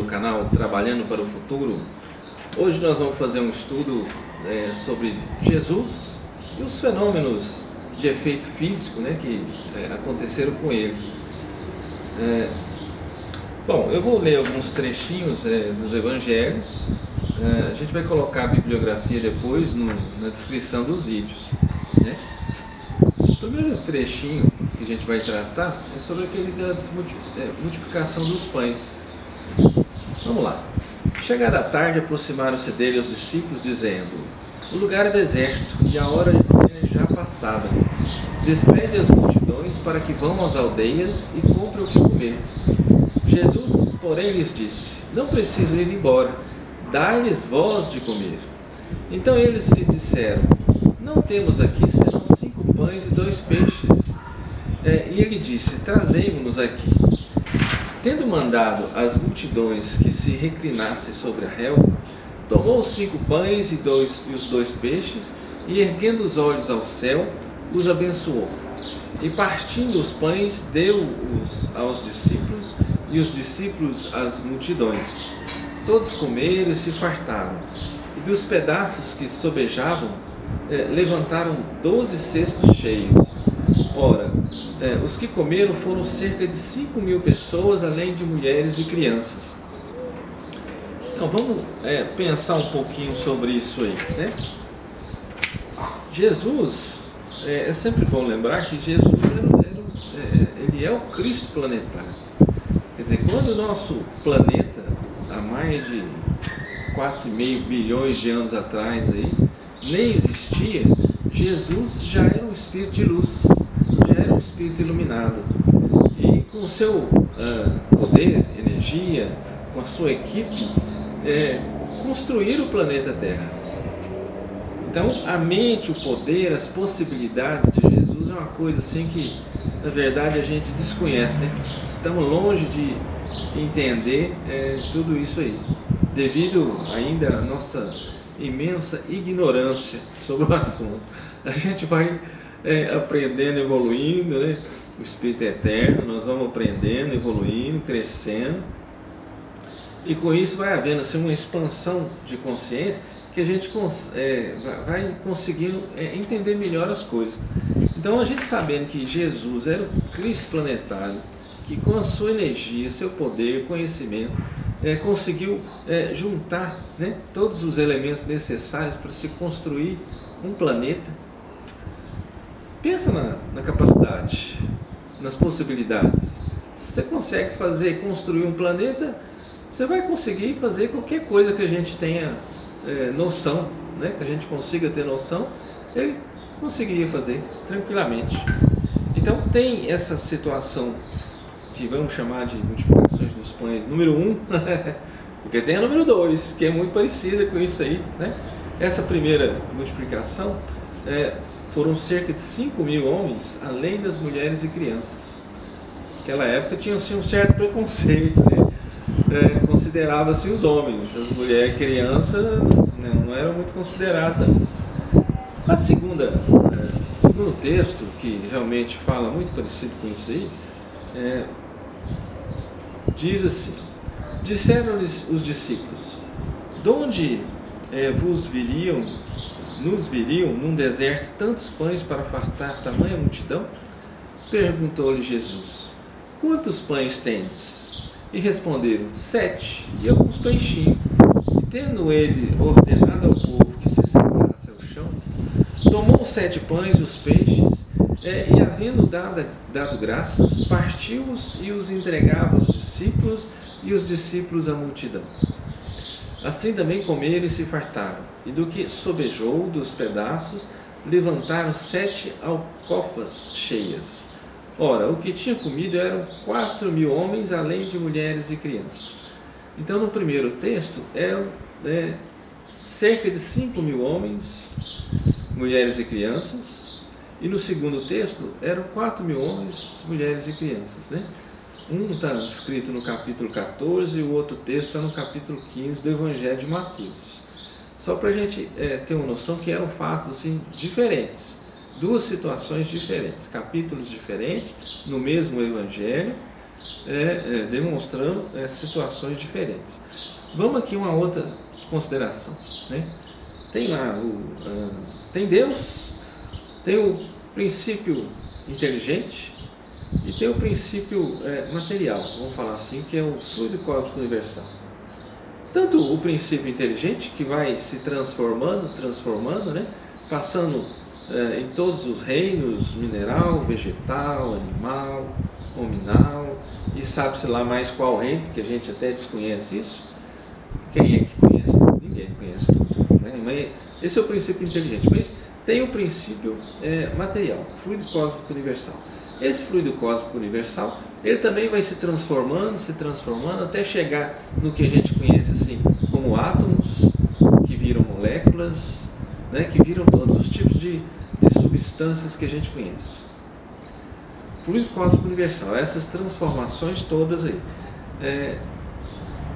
canal Trabalhando para o Futuro. Hoje nós vamos fazer um estudo sobre Jesus e os fenômenos de efeito físico, que aconteceram com ele. Bom, eu vou ler alguns trechinhos dos evangelhos. A gente vai colocar a bibliografia depois na descrição dos vídeos. O primeiro trechinho que a gente vai tratar é sobre aquele das multiplicação dos pães. Vamos lá. Chegada a tarde, aproximaram-se dele os discípulos, dizendo: o lugar é deserto e a hora é já passada. Despede as multidões para que vão às aldeias e comprem o que comer. Jesus, porém, lhes disse: não preciso ir embora, dai-lhes vós de comer. Então eles lhe disseram: não temos aqui senão 5 pães e 2 peixes. E ele disse: trazemo-nos aqui. Tendo mandado as multidões que se reclinassem sobre a relva, tomou os 5 pães e os 2 peixes, e erguendo os olhos ao céu, os abençoou. E partindo os pães, deu-os aos discípulos, e os discípulos às multidões. Todos comeram e se fartaram, e dos pedaços que sobejavam, levantaram 12 cestos cheios. Ora, os que comeram foram cerca de 5.000 pessoas, além de mulheres e crianças. Então vamos pensar um pouquinho sobre isso aí, Jesus, é sempre bom lembrar que Jesus ele é o Cristo planetário. Quer dizer, quando o nosso planeta, há mais de 4,5 bilhões de anos atrás, nem existia, Jesus já era um espírito de luz, já era um espírito iluminado. E com o seu poder, energia, com a sua equipe, construir o planeta Terra. Então, a mente, o poder, as possibilidades de Jesus é uma coisa assim que, na verdade, a gente desconhece, Estamos longe de entender tudo isso aí, devido ainda à nossa imensa ignorância sobre o assunto. A gente vai aprendendo, evoluindo, O Espírito é eterno, nós vamos aprendendo, evoluindo, crescendo. E com isso vai havendo assim, uma expansão de consciência que a gente vai conseguindo entender melhor as coisas. Então, a gente sabendo que Jesus era o Cristo planetário, que com a sua energia, seu poder, conhecimento, conseguiu juntar todos os elementos necessários para se construir um planeta. Pensa na capacidade, nas possibilidades. Se você consegue construir um planeta, você vai conseguir fazer qualquer coisa que a gente tenha noção, que a gente consiga ter noção, ele conseguiria fazer tranquilamente. Então tem essa situação que vamos chamar de multiplicações dos pães número 1, porque tem a número 2, que é muito parecida com isso aí, Essa primeira multiplicação foram cerca de 5.000 homens, além das mulheres e crianças. Naquela época tinha assim, um certo preconceito, considerava-se os homens, as mulheres e crianças não eram muito consideradas. O segundo texto, que realmente fala muito parecido com isso aí, diz assim: disseram-lhes os discípulos: de onde nos viriam num deserto tantos pães para fartar tamanha multidão? Perguntou-lhe Jesus: quantos pães tendes? E responderam: 7, e alguns peixinhos. E tendo ele ordenado ao povo que se sentasse ao chão, tomou os 7 pães e os peixes, e havendo dado graças, partiu-os e os entregava aos discípulos, e os discípulos à multidão. Assim também comeram e se fartaram, e do que sobejou dos pedaços, levantaram 7 alcofas cheias. Ora, o que tinha comido eram 4.000 homens, além de mulheres e crianças. Então, no primeiro texto, eram cerca de 5.000 homens, mulheres e crianças. E no segundo texto, eram 4.000 homens, mulheres e crianças. Um está escrito no capítulo 14 e o outro texto está no capítulo 15 do Evangelho de Mateus. Só para a gente ter uma noção que eram fatos assim, diferentes. 2 situações diferentes, capítulos diferentes, no mesmo Evangelho, demonstrando situações diferentes. Vamos aqui uma outra consideração, né? Tem lá tem Deus, tem o princípio inteligente e tem o princípio material, vamos falar assim, que é o fluido cósmico universal. Tanto o princípio inteligente, que vai se transformando, né? Passando em todos os reinos, mineral, vegetal, animal, hominal, e sabe-se lá mais qual reino, porque a gente até desconhece isso. Quem é que conhece tudo? Ninguém conhece tudo, né? Mas esse é o princípio inteligente. Mas tem o princípio material, fluido cósmico universal. Esse fluido cósmico universal, ele também vai se transformando, até chegar no que a gente conhece assim como átomos, que viram moléculas, né, que viram todos os tipos de substâncias que a gente conhece. Fluido cósmico universal, essas transformações todas aí.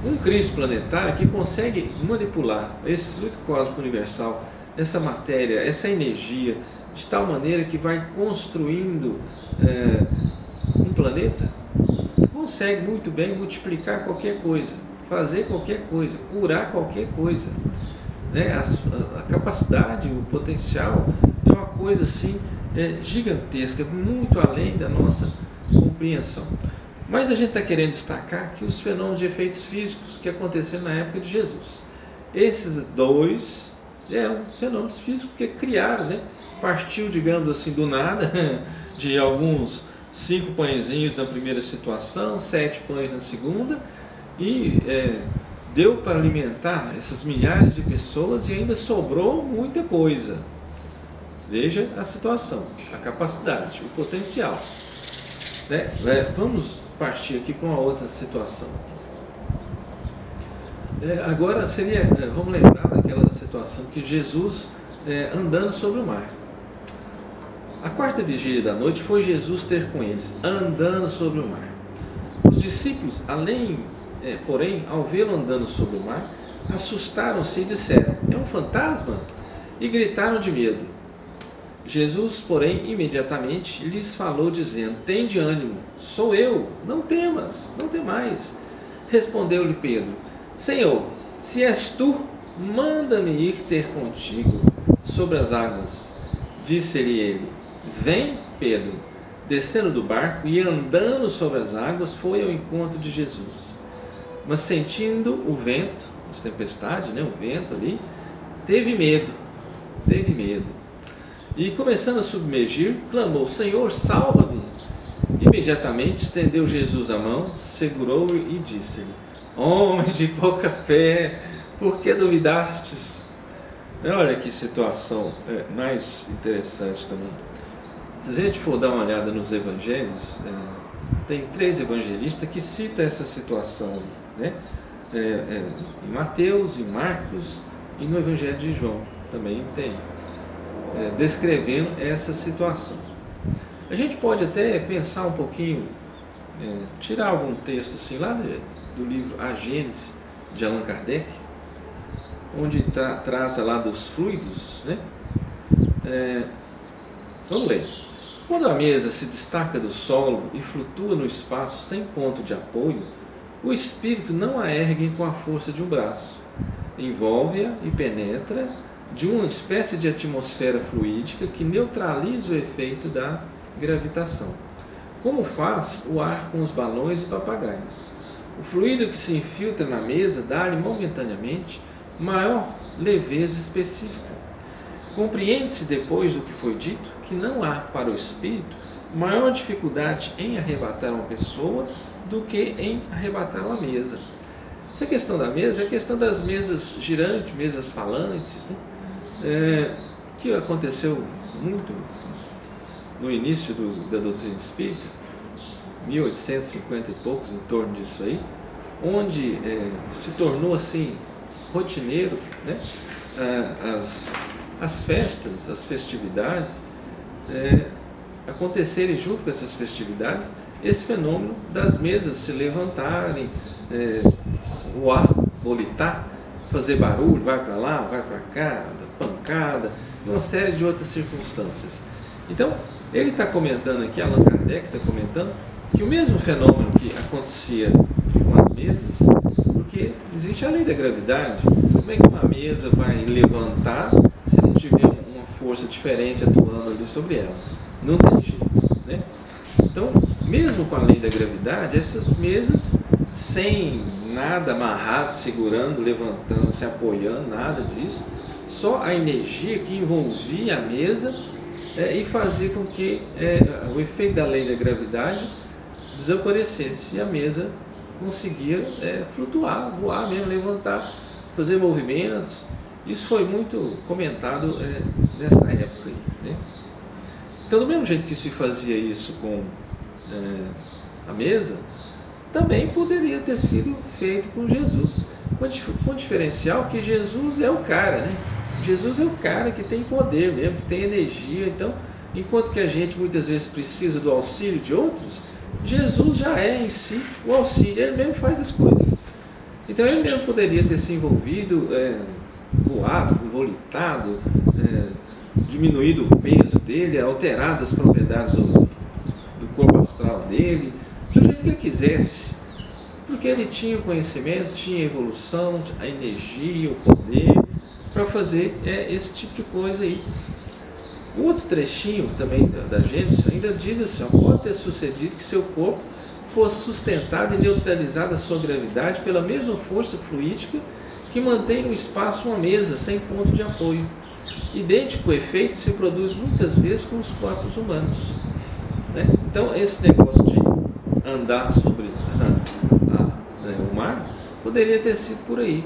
Um Cristo planetário que consegue manipular esse fluido cósmico universal, essa matéria, essa energia, de tal maneira que vai construindo um planeta, consegue muito bem multiplicar qualquer coisa, fazer qualquer coisa, curar qualquer coisa, né? A capacidade, o potencial é uma coisa assim gigantesca, muito além da nossa compreensão. Mas a gente está querendo destacar que os fenômenos de efeitos físicos que aconteceram na época de Jesus, esses dois eram fenômenos físicos que criaram, né? Partiu, digamos assim, do nada, de alguns 5 pãezinhos na primeira situação, 7 pães na segunda, e deu para alimentar essas milhares de pessoas e ainda sobrou muita coisa. Veja a situação, a capacidade, o potencial, né? Vamos partir aqui para uma outra situação. Agora vamos lembrar daquela situação que Jesus andando sobre o mar. A quarta vigília da noite foi Jesus ter com eles, andando sobre o mar. Os discípulos, porém, ao vê-lo andando sobre o mar, assustaram-se e disseram: é um fantasma? E gritaram de medo. Jesus, porém, imediatamente lhes falou, dizendo: tende ânimo, sou eu, não temas, não temais. Respondeu-lhe Pedro: Senhor, se és tu, manda-me ir ter contigo sobre as águas. Disse-lhe ele: vem. Pedro, descendo do barco e andando sobre as águas, foi ao encontro de Jesus. Mas sentindo o vento, as tempestades, né, o vento ali, teve medo. E começando a submergir, clamou: Senhor, salva-me. Imediatamente estendeu Jesus a mão, segurou-o e disse-lhe: homem de pouca fé, por que duvidastes? Olha que situação mais interessante também. Se a gente for dar uma olhada nos evangelhos, tem 3 evangelistas que citam essa situação, né? Em Mateus, em Marcos e no evangelho de João também tem, descrevendo essa situação. A gente pode até pensar um pouquinho, tirar algum texto assim lá do livro A Gênese de Allan Kardec, onde trata lá dos fluidos, né? Vamos ler. Quando a mesa se destaca do solo e flutua no espaço sem ponto de apoio, o espírito não a ergue com a força de um braço, envolve-a e penetra de uma espécie de atmosfera fluídica que neutraliza o efeito da gravitação, como faz o ar com os balões e papagaios. O fluido que se infiltra na mesa dá-lhe momentaneamente maior leveza específica. Compreende-se depois do que foi dito que não há para o espírito maior dificuldade em arrebatar uma pessoa do que em arrebatar uma mesa. Essa questão da mesa é a questão das mesas girantes, mesas falantes, né? Que aconteceu muito no início da doutrina espírita, 1850 e poucos, em torno disso aí, onde se tornou assim rotineiro, né? As festas, as festividades, acontecerem junto com essas festividades, esse fenômeno das mesas se levantarem, voar, volitar, fazer barulho, vai para lá, vai para cá, pancada, e uma série de outras circunstâncias. Então, ele está comentando aqui, Allan Kardec está comentando, que o mesmo fenômeno que acontecia com as mesas, porque existe a lei da gravidade. Como é que uma mesa vai levantar se não tiver uma força diferente atuando ali sobre ela? Não tem jeito, né? Então, mesmo com a lei da gravidade, essas mesas, sem nada amarrado, segurando, levantando, se apoiando, nada disso, só a energia que envolvia a mesa e fazia com que o efeito da lei da gravidade desaparecesse e a mesa conseguia flutuar, voar mesmo, levantar, fazer movimentos. Isso foi muito comentado nessa época aí, né? Então, do mesmo jeito que se fazia isso com a mesa, também poderia ter sido feito com Jesus, com o diferencial que Jesus é o cara, né? Jesus é o cara que tem poder mesmo, que tem energia. Então, enquanto que a gente muitas vezes precisa do auxílio de outros, Jesus já é em si o auxílio, ele mesmo faz as coisas. Então ele mesmo poderia ter se envolvido, voado, volitado, diminuído o peso dele, alterado as propriedades do corpo astral dele, do jeito que ele quisesse, porque ele tinha o conhecimento, tinha a evolução, a energia, o poder para fazer esse tipo de coisa aí. O outro trechinho também da Gênesis ainda diz assim: pode ter sucedido que seu corpo fosse sustentado e neutralizado a sua gravidade pela mesma força fluídica que mantém no espaço uma mesa sem ponto de apoio. Idêntico efeito se produz muitas vezes com os corpos humanos, né? Então esse negócio de andar sobre o mar poderia ter sido por aí.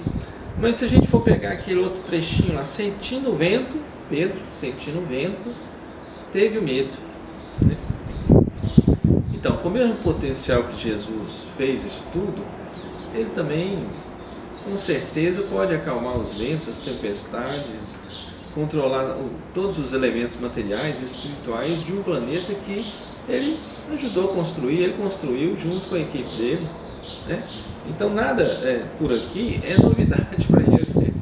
Mas se a gente for pegar aquele outro trechinho lá, sentindo o vento, Pedro, sentindo o vento, teve o medo, né? Então, com o mesmo potencial que Jesus fez isso tudo, ele também, com certeza, pode acalmar os ventos, as tempestades, controlar todos os elementos materiais e espirituais de um planeta que ele ajudou a construir, ele construiu junto com a equipe dele, né? Então, nada por aqui é novidade para ele, né?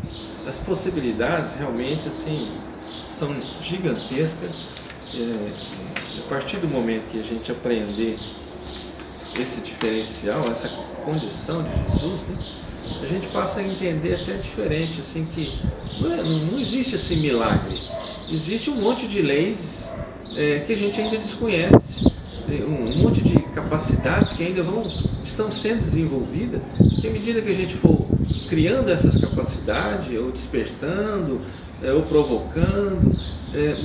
As possibilidades realmente assim são gigantescas. A partir do momento que a gente aprender esse diferencial, essa condição de Jesus, né, a gente passa a entender até diferente, assim, que não existe assim milagre, existe um monte de leis que a gente ainda desconhece, um monte de capacidades que ainda estão sendo desenvolvidas, que à medida que a gente for criando essas capacidades, ou despertando, ou provocando,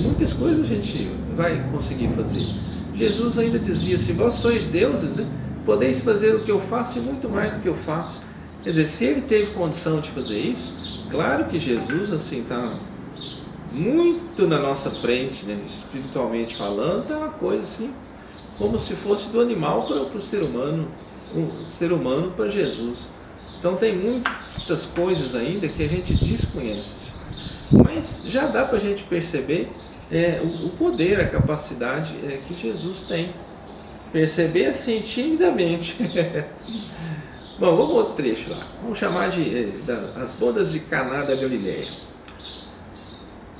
muitas coisas a gente vai conseguir fazer. Jesus ainda dizia assim: vós sois deuses, né? Podeis fazer o que eu faço e muito mais do que eu faço. Quer dizer, se ele teve condição de fazer isso, claro que Jesus assim está muito na nossa frente, né? Espiritualmente falando, está uma coisa assim, como se fosse do animal para o ser humano, o ser humano para Jesus. Então tem muitas coisas ainda que a gente desconhece, mas já dá para a gente perceber o poder, a capacidade que Jesus tem. Perceber assim timidamente. Bom, vamos outro trecho lá. Vamos chamar de as bodas de Caná da Galileia.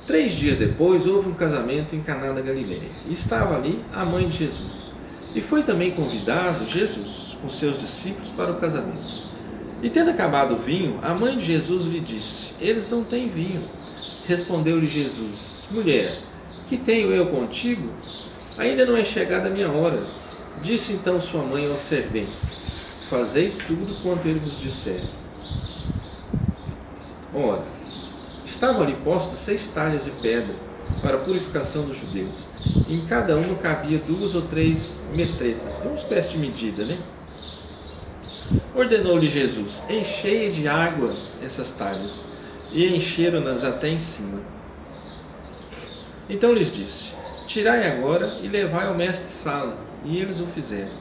3 dias depois houve um casamento em Caná da Galileia e estava ali a mãe de Jesus. E foi também convidado Jesus com seus discípulos para o casamento. E tendo acabado o vinho, a mãe de Jesus lhe disse: eles não têm vinho. Respondeu-lhe Jesus: mulher, que tenho eu contigo? Ainda não é chegada a minha hora. Disse então sua mãe aos serventes: fazei tudo quanto ele vos disser. Ora, estavam ali postas 6 talhas de pedra para a purificação dos judeus. Em cada uma cabia 2 ou 3 metretas. Tem uma espécie de medida, né? Ordenou-lhe Jesus: enchei de água essas talhas. E encheram-nas até em cima. Então lhes disse: tirai agora e levai ao mestre-sala. E eles o fizeram.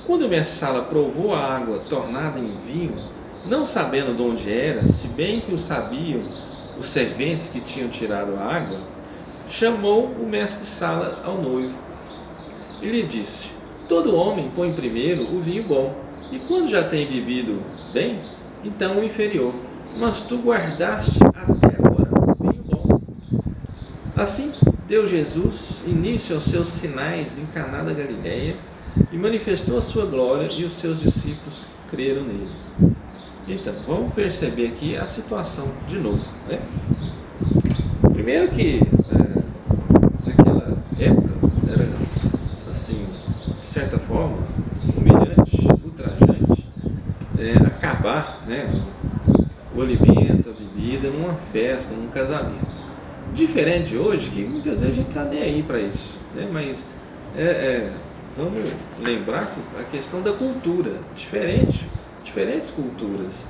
Quando o mestre-sala provou a água tornada em vinho, não sabendo de onde era, se bem que o sabiam os serventes que tinham tirado a água, chamou o mestre-sala ao noivo e lhe disse: todo homem põe primeiro o vinho bom, e quando já tem bebido bem, então o inferior. Mas tu guardaste até agora o vinho bom. Assim, deu Jesus início aos seus sinais em Caná da Galileia e manifestou a sua glória, e os seus discípulos creram nele. Então, vamos perceber aqui a situação de novo, né? Primeiro que naquela época era, assim, de certa forma, humilhante, ultrajante, acabar, né, o alimento, a bebida, numa festa, num casamento. Diferente de hoje, que muitas vezes a gente está nem aí para isso, né? Mas vamos lembrar que a questão da cultura, diferentes culturas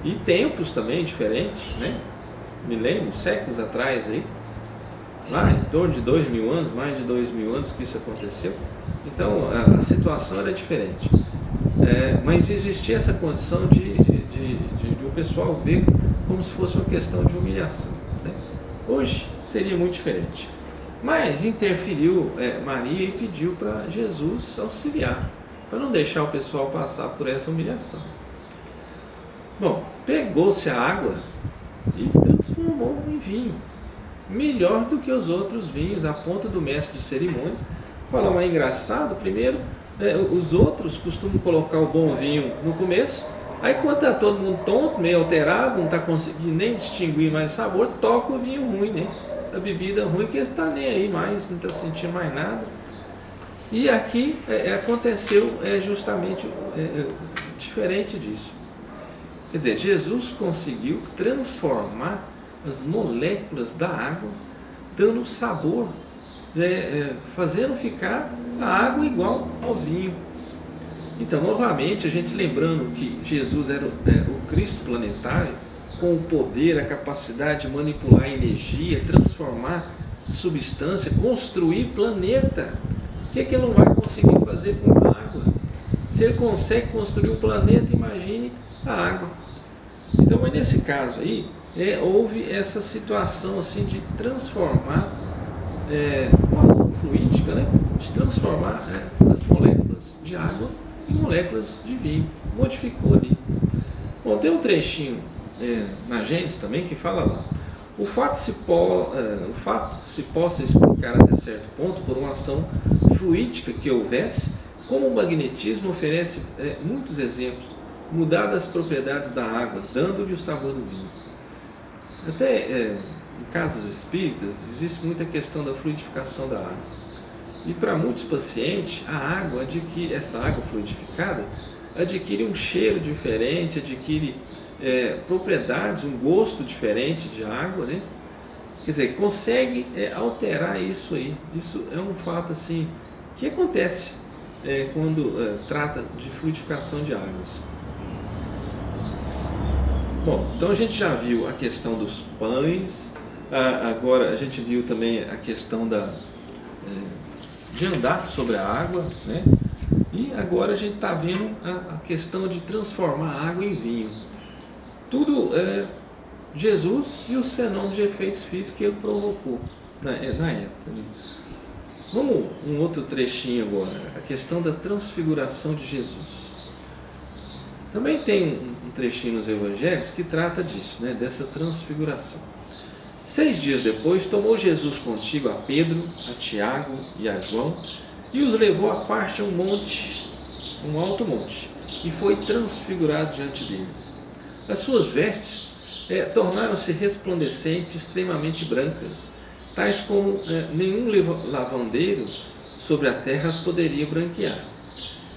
e tempos também diferentes, né? Milênios, séculos atrás aí, lá em torno de 2000 anos, mais de 2000 anos que isso aconteceu. Então a situação era diferente, mas existia essa condição de o pessoal ver como se fosse uma questão de humilhação, né? Hoje seria muito diferente, mas interferiu Maria e pediu para Jesus auxiliar, para não deixar o pessoal passar por essa humilhação. Bom, pegou-se a água e transformou em vinho, melhor do que os outros vinhos, a ponto do mestre de cerimônias falar: mas é engraçado, primeiro, os outros costumam colocar o bom vinho no começo, aí quando está todo mundo tonto, meio alterado, não está conseguindo nem distinguir mais o sabor, toca o vinho ruim, né? A bebida ruim, que ele está nem aí mais, não está sentindo mais nada. E aqui aconteceu justamente diferente disso. Quer dizer, Jesus conseguiu transformar as moléculas da água, dando sabor, fazendo ficar a água igual ao vinho. Então, novamente, a gente lembrando que Jesus era o Cristo planetário, com o poder, a capacidade de manipular a energia, transformar substância, construir planeta. O que ele não vai conseguir fazer com a água? Se ele consegue construir um planeta, imagine a água. Então, mas nesse caso aí, houve essa situação assim de transformar, uma ação fluídica, né? De transformar as moléculas de água em moléculas de vinho. Modificou ali. Bom, tem um trechinho na Gênesis também que fala lá: o fato se possa explicar até certo ponto por uma ação fluídica que houvesse, como o magnetismo oferece muitos exemplos, mudar as propriedades da água, dando-lhe o sabor do vinho. Até em casas espíritas existe muita questão da fluidificação da água. E para muitos pacientes, essa água fluidificada adquire um cheiro diferente, adquire propriedades, um gosto diferente de água, né? Quer dizer, consegue alterar isso aí. Isso é um fato assim que acontece quando trata de fluidificação de águas. Bom, então a gente já viu a questão dos pães, agora a gente viu também a questão de andar sobre a água, né? E agora a gente está vendo a questão de transformar a água em vinho. Tudo Jesus e os fenômenos de efeitos físicos que ele provocou na época, né? Vamos um outro trechinho agora, a questão da transfiguração de Jesus. Também tem um trechinho nos evangelhos que trata disso, né, dessa transfiguração. 6 dias depois, tomou Jesus consigo a Pedro, a Tiago e a João, e os levou à parte a um alto monte, e foi transfigurado diante dele. As suas vestes tornaram-se resplandecentes, extremamente brancas, tais como nenhum lavandeiro sobre a terra as poderia branquear.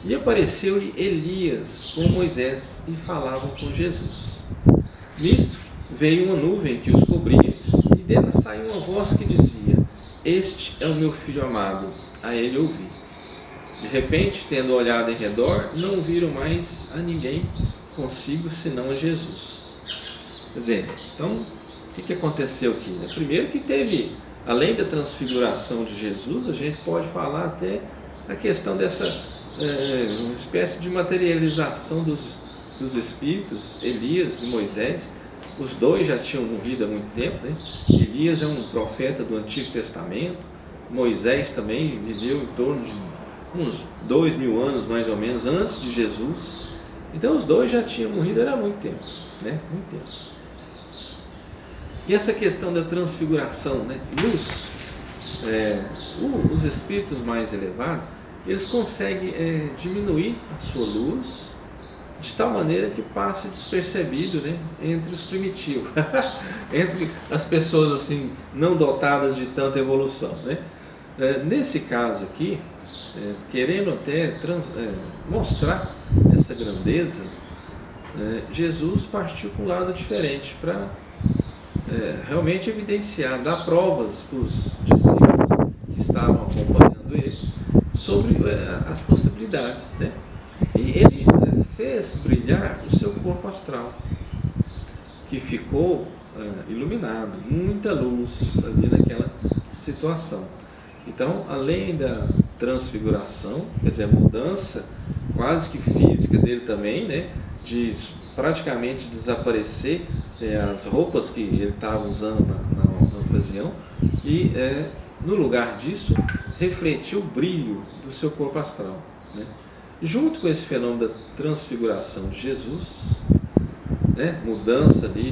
E apareceu-lhe Elias com Moisés e falavam com Jesus. Nisto veio uma nuvem que os cobria, e dela saiu uma voz que dizia: este é o meu filho amado, a ele ouvi. De repente, tendo olhado em redor, não viram mais a ninguém consigo senão a Jesus. Quer dizer, então, o que aconteceu aqui? Primeiro que teve, além da transfiguração de Jesus, a gente pode falar até a questão dessa uma espécie de materialização dos espíritos, Elias e Moisés. Os dois já tinham morrido há muito tempo, né? Elias é um profeta do Antigo Testamento, Moisés também viveu em torno de uns 2000 anos mais ou menos antes de Jesus. Então os dois já tinham morrido há muito tempo, né? Muito tempo. E essa questão da transfiguração, né? Luz, os espíritos mais elevados, eles conseguem diminuir a sua luz de tal maneira que passe despercebido, né, entre os primitivos, entre as pessoas assim não dotadas de tanta evolução, né? Nesse caso aqui, querendo até mostrar essa grandeza, Jesus partiu para um lado diferente para realmente evidenciar, dar provas para os discípulos que estavam acompanhando ele sobre as possibilidades, né? E ele fez brilhar o seu corpo astral, que ficou iluminado, muita luz ali naquela situação. Então, além da transfiguração, quer dizer, a mudança quase que física dele também, né, de praticamente desaparecer as roupas que ele estava usando na ocasião, e no lugar disso refletiu o brilho do seu corpo astral, né? Junto com esse fenômeno da transfiguração de Jesus, né, mudança ali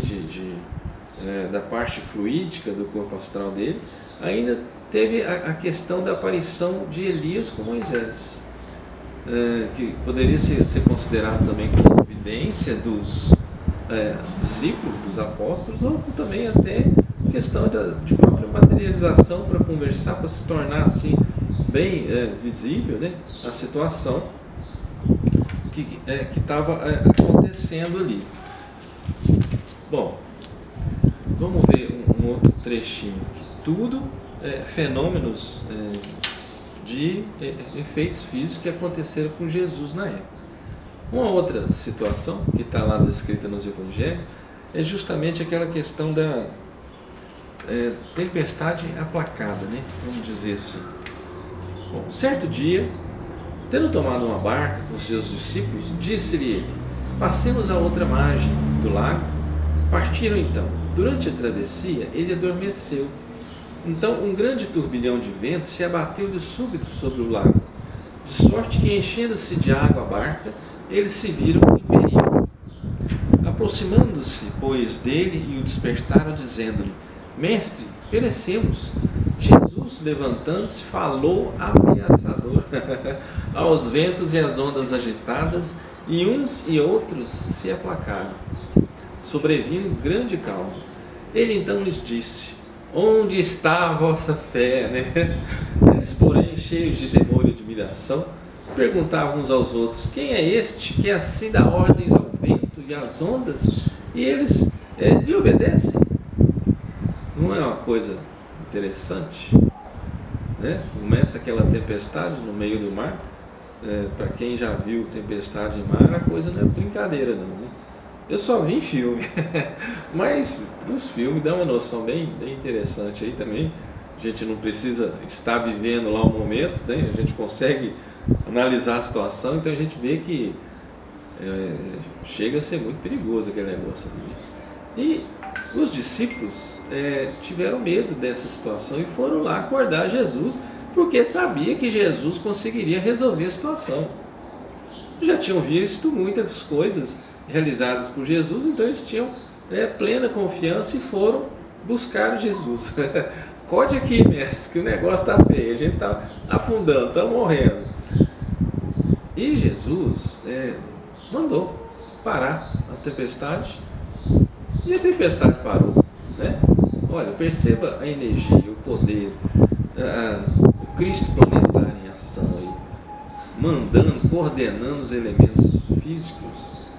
da parte fluídica do corpo astral dele, ainda teve a questão da aparição de Elias com Moisés, que poderia ser considerado também como evidência dos discípulos, dos apóstolos, ou também até questão de própria materialização para conversar, para se tornar assim bem visível, né, a situação que estava acontecendo ali. Bom, vamos ver um outro trechinho aqui. Tudo fenômenos de efeitos físicos que aconteceram com Jesus na época. Uma outra situação que está lá descrita nos evangelhos é justamente aquela questão da tempestade aplacada, né? Vamos dizer assim. Bom, certo dia, tendo tomado uma barca com seus discípulos, disse-lhe ele: passemos à outra margem do lago. Partiram então. Durante a travessia, ele adormeceu. Então um grande turbilhão de vento se abateu de súbito sobre o lago, de sorte que, enchendo-se de água a barca, eles se viram em perigo. Aproximando-se, pois, dele, e o despertaram, dizendo-lhe: Mestre, perecemos. Jesus, levantando-se, falou ameaçador aos ventos e às ondas agitadas, e uns e outros se aplacaram, sobrevindo grande calma. Ele então lhes disse: onde está a vossa fé, né? Eles, porém, cheios de temor e admiração, perguntavam uns aos outros: quem é este que assim dá ordens ao vento e às ondas, e eles lhe obedecem? Não é uma coisa interessante, né? Começa aquela tempestade no meio do mar. Para quem já viu tempestade em mar, a coisa não é brincadeira não, né? Eu só vi em filme, mas nos filmes dá uma noção bem interessante aí também. A gente não precisa estar vivendo lá o momento, né? A gente consegue analisar a situação, então a gente vê que chega a ser muito perigoso aquele negócio ali. E os discípulos tiveram medo dessa situação e foram lá acordar Jesus, porque sabia que Jesus conseguiria resolver a situação. Já tinham visto muitas coisas realizadas por Jesus, então eles tinham plena confiança e foram buscar Jesus. Acorde aqui, mestre, que o negócio está feio, a gente está afundando, está morrendo. E Jesus mandou parar a tempestade, e a tempestade parou, né? Olha, perceba a energia, o poder, o Cristo planetário em ação aí, mandando, coordenando os elementos físicos,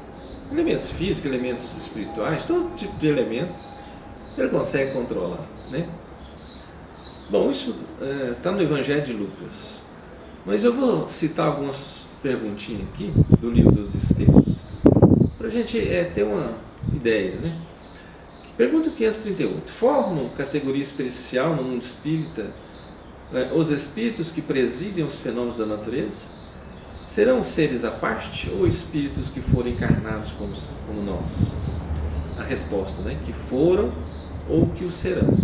elementos espirituais, todo tipo de elemento ele consegue controlar, né? Bom, isso está no Evangelho de Lucas, mas eu vou citar algumas perguntinhas aqui do Livro dos Espíritos para a gente ter uma ideia, né? Pergunta 538: formam categoria especial no mundo espírita os espíritos que presidem os fenômenos da natureza? Serão seres à parte ou espíritos que foram encarnados como nós? A resposta, né? Que foram ou que o serão.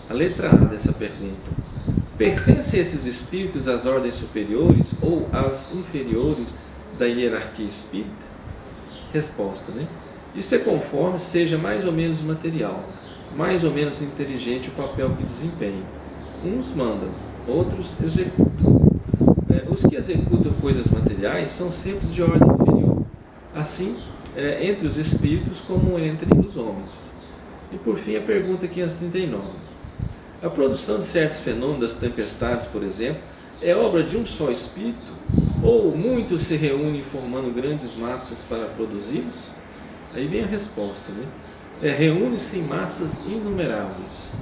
A letra A dessa pergunta: pertencem esses espíritos às ordens superiores ou às inferiores da hierarquia espírita? Resposta, né? Isso é conforme seja mais ou menos material, mais ou menos inteligente o papel que desempenha. uns mandam, outros executam. Os que executam coisas materiais são sempre de ordem inferior, assim entre os espíritos como entre os homens. E por fim a pergunta 539. A produção de certos fenômenos das tempestades, por exemplo, é obra de um só espírito? Ou muitos se reúnem formando grandes massas para produzi-los? Aí vem a resposta, né? Reúne-se em massas inumeráveis.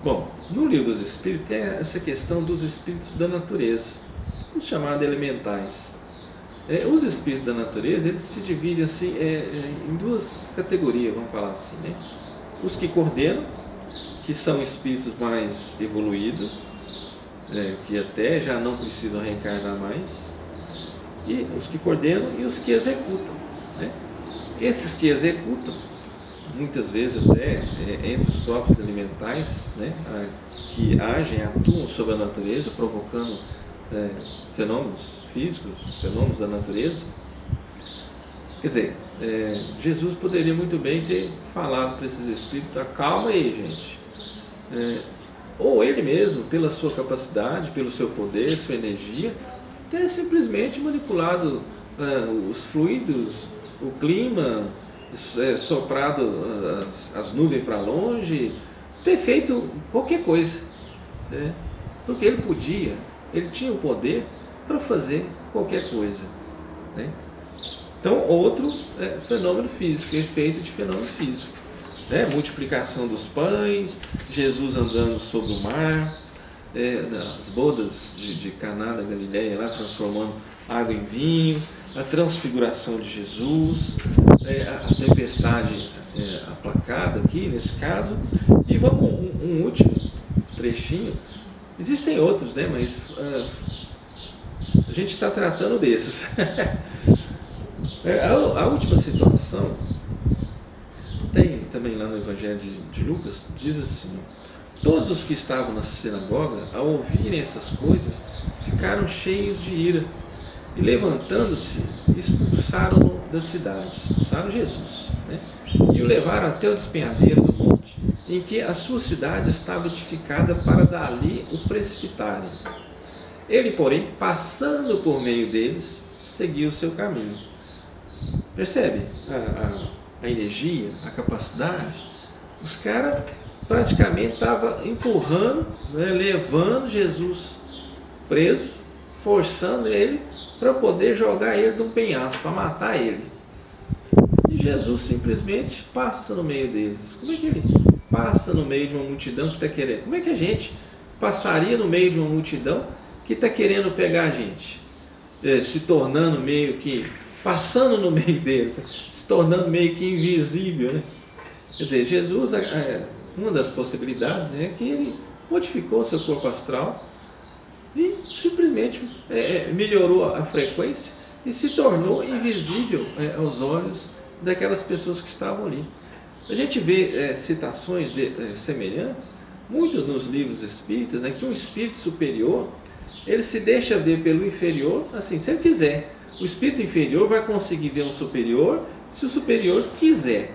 Bom, no livro dos Espíritos tem essa questão dos espíritos da natureza, os chamados elementais. Os espíritos da natureza, eles se dividem assim, em duas categorias, vamos falar assim, né? Os que coordenam, que são espíritos mais evoluídos, que até já não precisam reencarnar mais, e os que coordenam e os que executam, né? Esses que executam, muitas vezes até entre os próprios elementais, né, que agem, atuam sobre a natureza, provocando fenômenos físicos, fenômenos da natureza. Quer dizer, Jesus poderia muito bem ter falado para esses espíritos: calma aí, gente. Ou ele mesmo, pela sua capacidade, pelo seu poder, sua energia, ter simplesmente manipulado os fluidos, o clima, soprado as nuvens para longe, ter feito qualquer coisa, né? Porque ele podia, ele tinha o poder para fazer qualquer coisa, né? Então, outro fenômeno físico, efeito de fenômeno físico, né? Multiplicação dos pães, Jesus andando sobre o mar, as bodas de Caná da Galileia lá transformando água em vinho, a transfiguração de Jesus, a tempestade aplacada aqui nesse caso. E vamos um último trechinho. Existem outros, né? Mas a gente está tratando desses. A última situação tem também lá no Evangelho de Lucas, diz assim: todos os que estavam na sinagoga, ao ouvirem essas coisas, ficaram cheios de ira e, levantando-se, expulsaram-no da cidade, expulsaram Jesus, né? E o levaram até o despenhadeiro do monte, em que a sua cidade estava edificada, para dali o precipitarem. Ele, porém, passando por meio deles, seguiu o seu caminho. Percebe a energia, a capacidade? Os caras praticamente estavam empurrando, né, levando Jesus preso, forçando ele para poder jogar ele de um penhasco, para matar ele. E Jesus simplesmente passa no meio deles. Como é que ele passa no meio de uma multidão que está querendo? Como é que a gente passaria no meio de uma multidão que está querendo pegar a gente? Se tornando meio que, passando no meio deles, se tornando meio que invisível, né? Quer dizer, Jesus, uma das possibilidades é que ele modificou seu corpo astral e simplesmente melhorou a frequência e se tornou invisível aos olhos daquelas pessoas que estavam ali. A gente vê citações semelhantes muito nos livros espíritas, né, que um espírito superior, ele se deixa ver pelo inferior, assim, se ele quiser. O espírito inferior vai conseguir ver um superior se o superior quiser.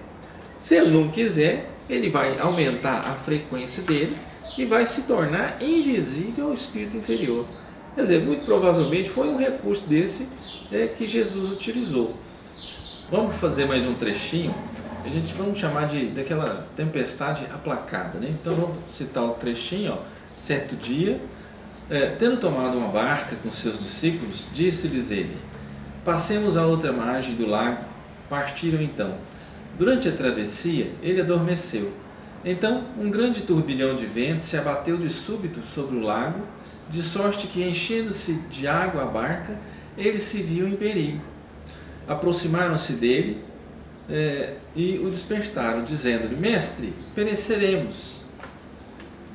Se ele não quiser, ele vai aumentar a frequência dele e vai se tornar invisível ao espírito inferior. Quer dizer, muito provavelmente foi um recurso desse que Jesus utilizou. Vamos fazer mais um trechinho. A gente vamos chamar daquela tempestade aplacada, né? Então vamos citar o trechinho, ó. Certo dia, tendo tomado uma barca com seus discípulos, disse-lhes ele: passemos à outra margem do lago. Partiram então. Durante a travessia, ele adormeceu. Então, um grande turbilhão de vento se abateu de súbito sobre o lago, de sorte que, enchendo-se de água a barca, ele se viu em perigo. Aproximaram-se dele e o despertaram, dizendo-lhe: mestre, pereceremos.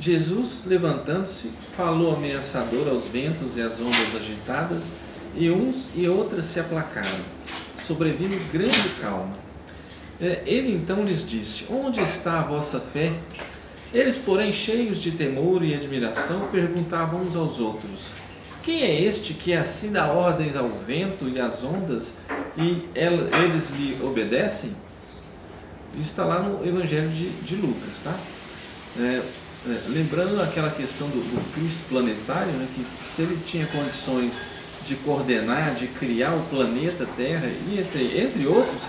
Jesus, levantando-se, falou ameaçador aos ventos e às ondas agitadas, e uns e outras se aplacaram, sobrevindo grande calma. Ele então lhes disse: onde está a vossa fé? Eles, porém, cheios de temor e admiração, perguntavam uns aos outros: quem é este que assim dá ordens ao vento e às ondas, e eles lhe obedecem? Isso está lá no Evangelho de Lucas, tá? lembrando aquela questão do Cristo planetário, né, que se ele tinha condições de coordenar, de criar o planeta Terra, e entre outros,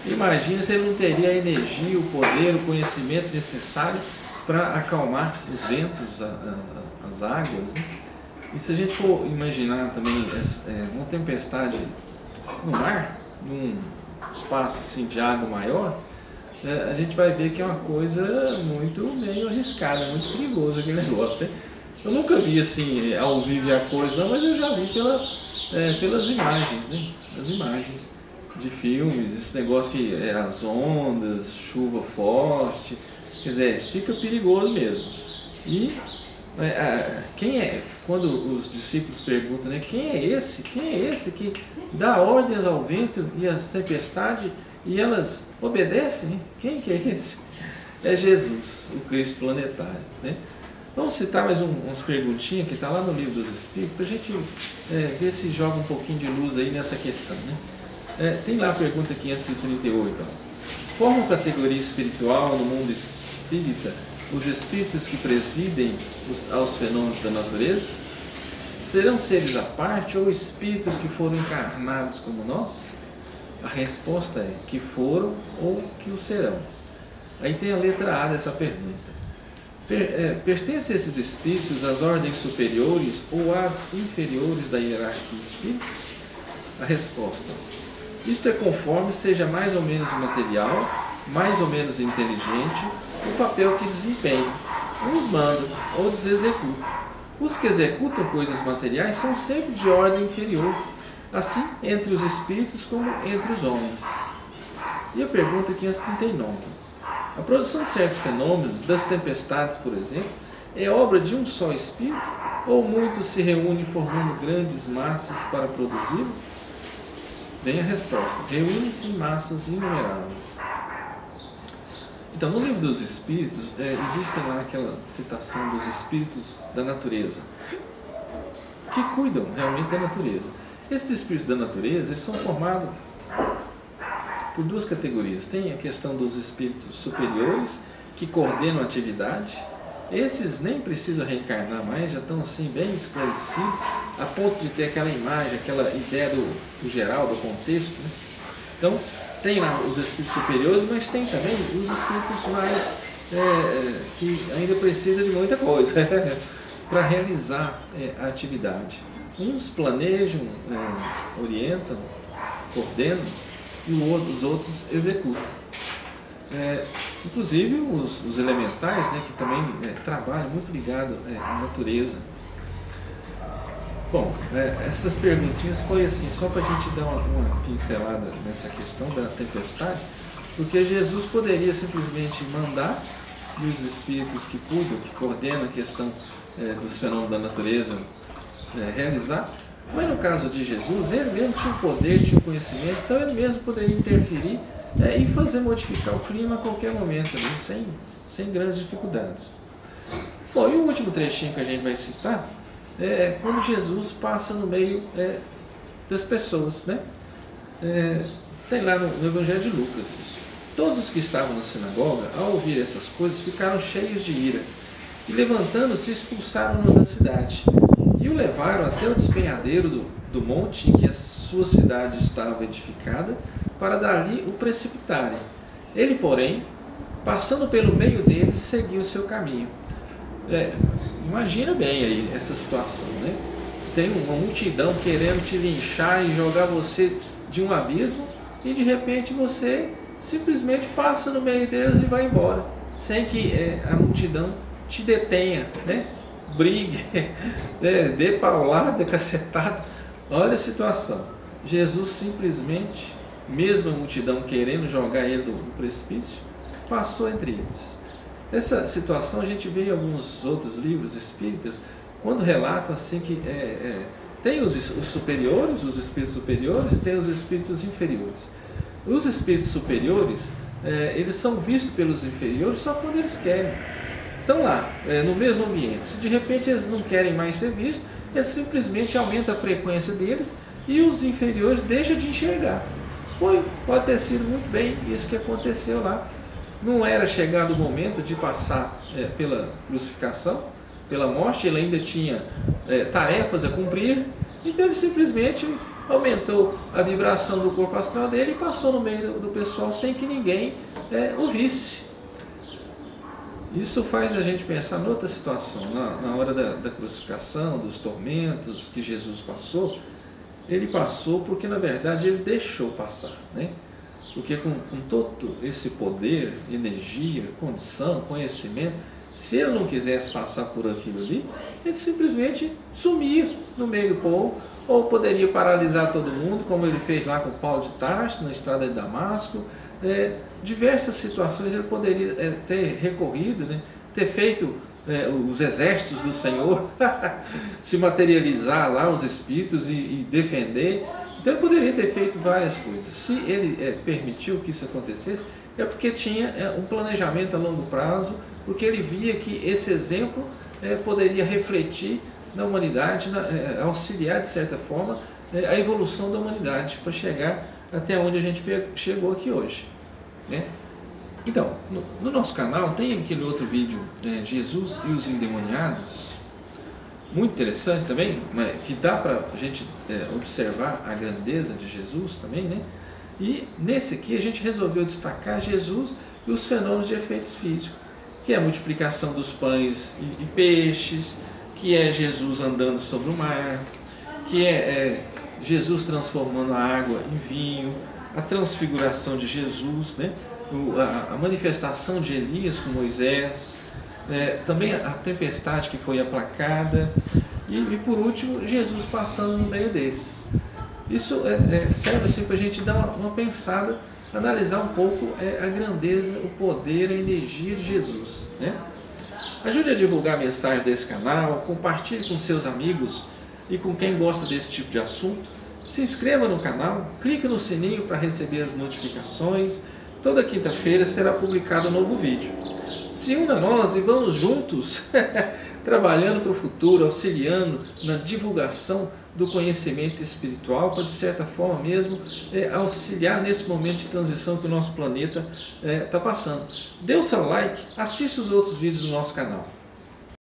imagina se ele não teria a energia, o poder, o conhecimento necessário para acalmar os ventos, as águas, né? E se a gente for imaginar também uma tempestade no mar, num espaço assim, de água maior, a gente vai ver que é uma coisa muito meio arriscada, muito perigosa aquele negócio, né? Eu nunca vi assim ao vivo a coisa, não, mas eu já vi pelas imagens, né? As imagens de filmes, esse negócio que as ondas, chuva forte, quer dizer, fica perigoso mesmo. E quando os discípulos perguntam, né, quem é esse que dá ordens ao vento e às tempestades e elas obedecem, né? Quem que é esse? É Jesus, o Cristo planetário, né? Vamos citar mais umas perguntinhas que está lá no Livro dos Espíritos, para a gente ver se joga um pouquinho de luz aí nessa questão, né? Tem lá a pergunta 538, ó. Formam categoria espiritual no mundo espírita os espíritos que presidem aos fenômenos da natureza? Serão seres à parte ou espíritos que foram encarnados como nós? A resposta é que foram ou que o serão. Aí tem a letra A dessa pergunta. Pertencem esses espíritos às ordens superiores ou às inferiores da hierarquia espírita? A resposta: isto é conforme seja mais ou menos material, mais ou menos inteligente, o papel que desempenham. Uns mandam, outros executam. Os que executam coisas materiais são sempre de ordem inferior, assim entre os espíritos como entre os homens. E a pergunta 539. A produção de certos fenômenos, das tempestades, por exemplo, é obra de um só espírito ou muitos se reúnem formando grandes massas para produzi-lo? Vem a resposta: reúnem-se em massas inumeráveis. Então, no Livro dos Espíritos, existe lá aquela citação dos espíritos da natureza, que cuidam realmente da natureza. Esses espíritos da natureza, eles são formados por duas categorias. Tem a questão dos espíritos superiores, que coordenam a atividade. Esses nem precisam reencarnar mais, já estão assim bem esclarecidos, a ponto de ter aquela imagem, aquela ideia do geral, do contexto, né? Então, tem lá os espíritos superiores, mas tem também os espíritos mais que ainda precisam de muita coisa para realizar a atividade. Uns planejam, orientam, coordenam, e os outros executam. Inclusive os elementais, né, que também trabalham muito ligado à natureza. Bom, essas perguntinhas foi assim, só para a gente dar uma pincelada nessa questão da tempestade, porque Jesus poderia simplesmente mandar e os espíritos que cuidam, que coordenam a questão dos fenômenos da natureza realizar. Mas no caso de Jesus, ele mesmo tinha o poder, tinha o conhecimento, então ele mesmo poderia interferir e fazer modificar o clima a qualquer momento, ali, sem grandes dificuldades. Bom, e o último trechinho que a gente vai citar é quando Jesus passa no meio das pessoas, né? Tem lá no Evangelho de Lucas isso. Todos os que estavam na sinagoga, ao ouvir essas coisas, ficaram cheios de ira e, levantando-se, expulsaram-no da cidade e o levaram até o despenhadeiro do monte em que a sua cidade estava edificada, para dali o precipitarem. Ele, porém, passando pelo meio deles, seguiu o seu caminho. Imagina bem aí essa situação, né? Tem uma multidão querendo te linchar e jogar você de um abismo, e de repente você simplesmente passa no meio deles e vai embora, sem que a multidão te detenha, né? Brigue, dê paulada, cacetada. Olha a situação. Jesus simplesmente, mesmo a multidão querendo jogar ele do precipício, passou entre eles. Essa situação a gente vê em alguns outros livros espíritas, quando relatam assim que tem os superiores, os espíritos superiores, e tem os espíritos inferiores. Os espíritos superiores, eles são vistos pelos inferiores só quando eles querem. Estão lá, no mesmo ambiente. Se de repente eles não querem mais ser vistos, eles simplesmente aumentam a frequência deles e os inferiores deixam de enxergar. Pode ter sido muito bem isso que aconteceu lá não era chegado o momento de passar pela crucificação, pela morte, ele ainda tinha tarefas a cumprir, então ele simplesmente aumentou a vibração do corpo astral dele e passou no meio do pessoal sem que ninguém o visse. Isso faz a gente pensar noutra situação, na hora da crucificação, dos tormentos que Jesus passou. Ele passou porque na verdade ele deixou passar, né? Porque com todo esse poder, energia, condição, conhecimento, se ele não quisesse passar por aquilo ali, ele simplesmente sumia no meio do povo, ou poderia paralisar todo mundo, como ele fez lá com Paulo de Tarso, na estrada de Damasco. Diversas situações ele poderia ter recorrido, né? Ter feito os exércitos do Senhor se materializar lá, os espíritos, e defender. Então ele poderia ter feito várias coisas. Se ele permitiu que isso acontecesse, é porque tinha um planejamento a longo prazo, porque ele via que esse exemplo poderia refletir na humanidade, auxiliar de certa forma a evolução da humanidade para chegar até onde a gente chegou aqui hoje, né? Então, no nosso canal tem aquele outro vídeo, Jesus e os Endemoniados, muito interessante também, que dá para a gente observar a grandeza de Jesus também, né? E nesse aqui a gente resolveu destacar Jesus e os fenômenos de efeitos físicos, que é a multiplicação dos pães e peixes, que é Jesus andando sobre o mar, que é Jesus transformando a água em vinho, a transfiguração de Jesus, né? A manifestação de Elias com Moisés, também a tempestade que foi aplacada, e por último Jesus passando no meio deles. Isso serve assim, para a gente dar uma pensada, analisar um pouco a grandeza, o poder, a energia de Jesus, né? Ajude a divulgar a mensagem desse canal, compartilhe com seus amigos e com quem gosta desse tipo de assunto. Se inscreva no canal, clique no sininho para receber as notificações. Toda quinta-feira será publicado um novo vídeo. Se una a nós e vamos juntos trabalhando para o futuro, auxiliando na divulgação do conhecimento espiritual, para de certa forma mesmo auxiliar nesse momento de transição que o nosso planeta está passando. Dê o seu like, assista os outros vídeos do nosso canal.